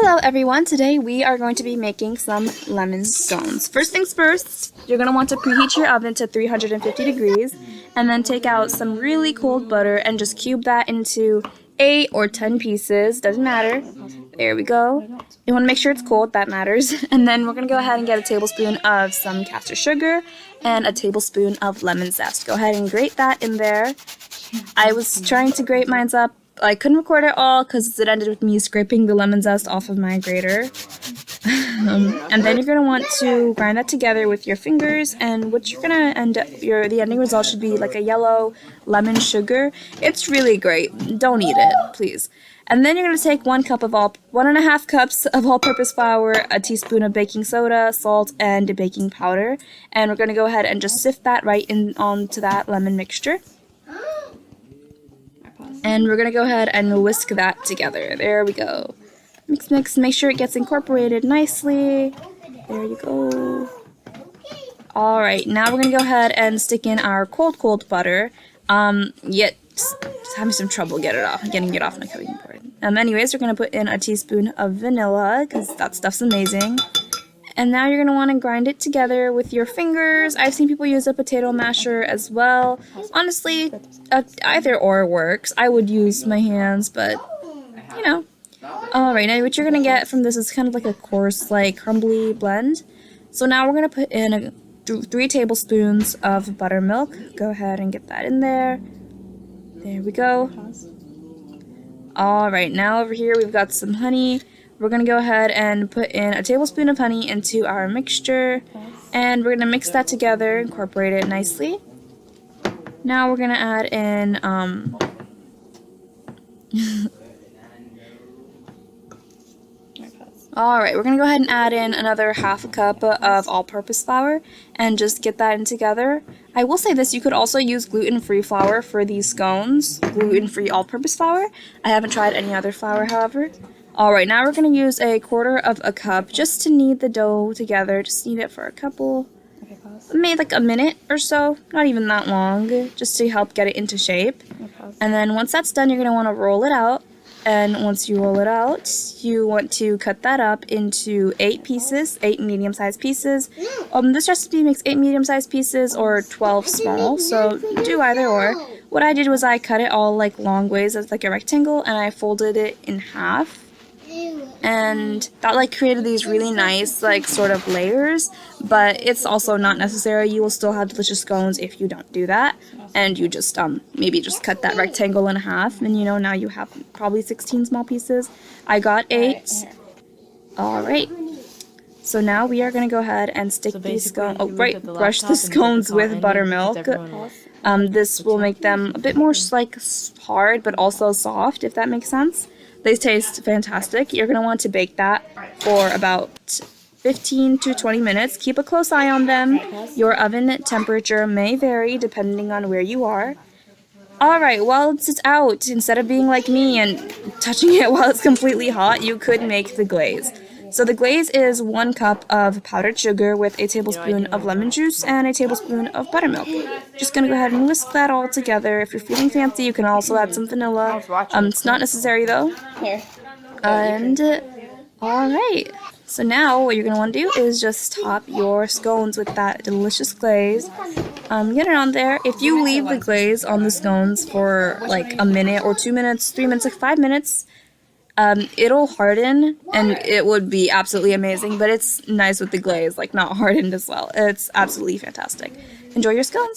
Hello everyone, today we are going to be making some lemon scones. First things first, you're going to want to preheat your oven to 350 degrees and then take out some really cold butter and just cube that into 8 or 10 pieces, doesn't matter. There we go. You want to make sure it's cold, that matters. And then we're going to go ahead and get a tablespoon of some caster sugar and a tablespoon of lemon zest. Go ahead and grate that in there. I was trying to grate mine up. I couldn't record it all because it ended with me scraping the lemon zest off of my grater. And then you're going to want to grind that together with your fingers, and what you're going to end up, the ending result should be like a yellow lemon sugar. It's really great. Don't eat it, please. And then you're going to take 1.5 cups of all-purpose flour, a teaspoon of baking soda, salt, and baking powder. And we're going to go ahead and just sift that right in onto that lemon mixture. And we're going to go ahead and whisk that together. There we go. Mix, mix, make sure it gets incorporated nicely. There you go. Alright, now we're going to go ahead and stick in our cold butter. Yet, having some trouble getting it off my cutting board. Anyways, we're going to put in a teaspoon of vanilla, because that stuff's amazing. And now you're going to want to grind it together with your fingers. I've seen people use a potato masher as well. Honestly, either or works. I would use my hands, but, you know. Alright, now what you're going to get from this is kind of like a coarse, like, crumbly blend. So now we're going to put in 3 tablespoons of buttermilk. Go ahead and get that in there. There we go. Alright, now over here we've got some honey. We're going to go ahead and put in a tablespoon of honey into our mixture, and we're going to mix that together, incorporate it nicely. Now we're going to add in, alright, we're going to go ahead and add in another 1/2 cup of all-purpose flour, and just get that in together. I will say this, you could also use gluten-free flour for these scones, gluten-free all-purpose flour. I haven't tried any other flour, however. Alright, now we're going to use 1/4 cup just to knead the dough together. Just knead it for a couple, maybe like a minute or so, not even that long, just to help get it into shape. And then once that's done, you're going to want to roll it out. And once you roll it out, you want to cut that up into 8 pieces, 8 medium-sized pieces. This recipe makes 8 medium-sized pieces or 12 small, so do either or. What I did was I cut it all like long ways as like a rectangle, and I folded it in half. And that like created these really nice like sort of layers, but it's also not necessary. You will still have delicious scones if you don't do that, and you just maybe just cut that rectangle in half, and you know, now you have probably 16 small pieces. I got 8. Alright, so now we are going to go ahead and stick these scones, brush the scones with buttermilk. This will make them a bit more like hard but also soft, if that makes sense. They taste fantastic. You're going to want to bake that for about 15 to 20 minutes. Keep a close eye on them. Your oven temperature may vary depending on where you are. Alright, once it's out, instead of being like me and touching it while it's completely hot, you could make the glaze. So the glaze is 1 cup of powdered sugar with a tablespoon of lemon juice and a tablespoon of buttermilk. Just going to go ahead and whisk that all together. If you're feeling fancy, you can also add some vanilla. It's not necessary though. And alright, so now what you're going to want to do is just top your scones with that delicious glaze. Get it on there. If you leave the glaze on the scones for like a minute or 2 minutes, 3 minutes, like 5 minutes, it'll harden, and it would be absolutely amazing, but it's nice with the glaze, like not hardened as well. It's absolutely fantastic. Enjoy your scones!